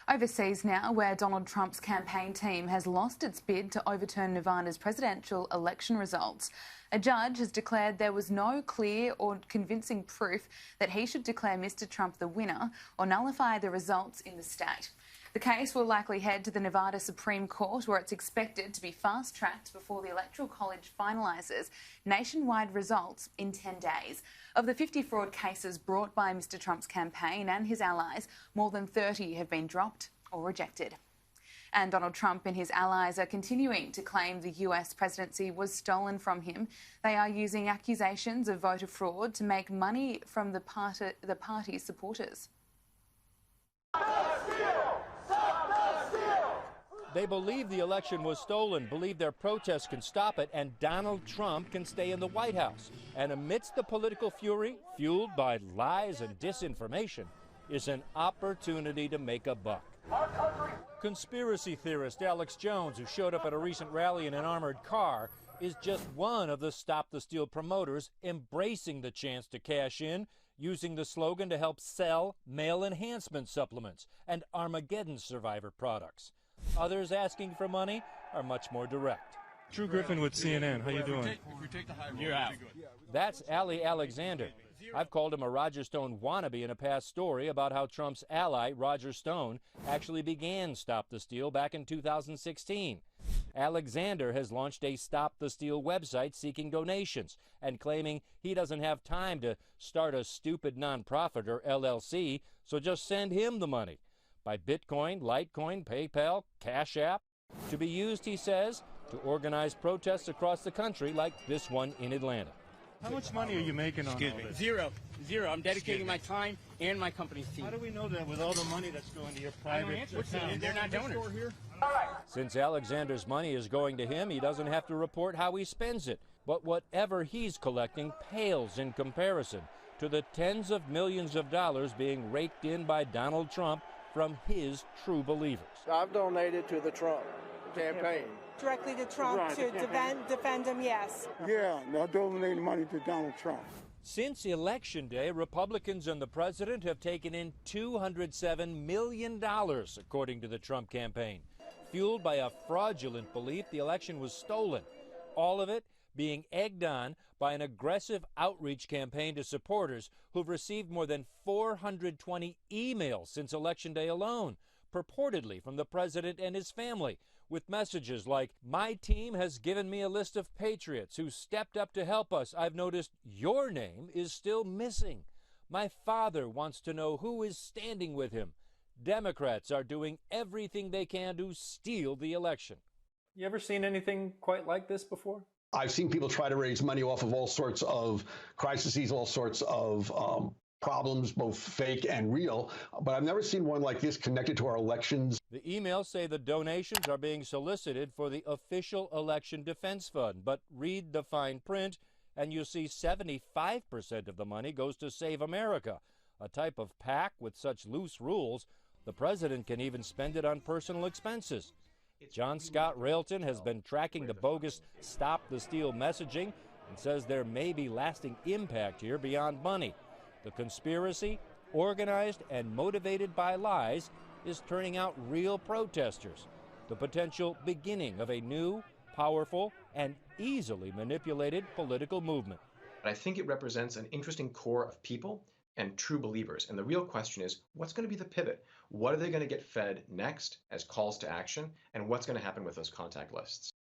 Overseas now, where Donald Trump's campaign team has lost its bid to overturn Nevada's presidential election results. A judge has declared there was no clear or convincing proof that he should declare Mr. Trump the winner or nullify the results in the state. The case will likely head to the Nevada Supreme Court, where it's expected to be fast-tracked before the Electoral College finalises nationwide results in 10 days. Of the 50 fraud cases brought by Mr. Trump's campaign and his allies, more than 30 have been dropped or rejected. And Donald Trump and his allies are continuing to claim the US presidency was stolen from him. They are using accusations of voter fraud to make money from the party's supporters. They believe the election was stolen, believe their protests can stop it, and Donald Trump can stay in the White House. And amidst the political fury, fueled by lies and disinformation, is an opportunity to make a buck. Conspiracy theorist Alex Jones, who showed up at a recent rally in an armored car, is just one of the Stop the Steal promoters embracing the chance to cash in, using the slogan to help sell male enhancement supplements and Armageddon survivor products. Others asking for money are much more direct. Drew Griffin with CNN. How you doing? If we take the high road, you're out. That's Ali Alexander. I've called him a Roger Stone wannabe in a past story about how Trump's ally, Roger Stone, actually began Stop the Steal back in 2016. Alexander has launched a Stop the Steal website seeking donations and claiming he doesn't have time to start a stupid nonprofit or LLC, so just send him the money by Bitcoin, Litecoin, PayPal, Cash App, to be used, he says, to organize protests across the country like this one in Atlanta. How much money are you making on all this? Zero. I'm dedicating my time and my company's team. How do we know that with all the money that's going to your private account? They're not donors. Since Alexander's money is going to him, he doesn't have to report how he spends it. But whatever he's collecting pales in comparison to the tens of millions of dollars being raked in by Donald Trump from his true believers. I've donated to the Trump campaign. Directly to Trump to defend him, yes. Yeah, I donated money to Donald Trump. Since Election Day, Republicans and the president have taken in $207 million, according to the Trump campaign, fueled by a fraudulent belief the election was stolen. All of it being egged on by an aggressive outreach campaign to supporters who've received more than 420 emails since Election Day alone, purportedly from the president and his family, with messages like, "My team has given me a list of patriots who stepped up to help us. I've noticed your name is still missing. My father wants to know who is standing with him. Democrats are doing everything they can to steal the election." You ever seen anything quite like this before? I've seen people try to raise money off of all sorts of crises, all sorts of problems, both fake and real, but I've never seen one like this connected to our elections. The emails say the donations are being solicited for the official election defense fund, but read the fine print and you'll see 75% of the money goes to Save America, a type of PAC with such loose rules, the president can even spend it on personal expenses. John Scott Railton has been tracking the bogus Stop the Steal messaging and says there may be lasting impact here beyond money. The conspiracy, organized and motivated by lies, is turning out real protesters, the potential beginning of a new, powerful, and easily manipulated political movement. I think it represents an interesting core of people and true believers. And the real question is, what's going to be the pivot? What are they going to get fed next as calls to action? And what's going to happen with those contact lists?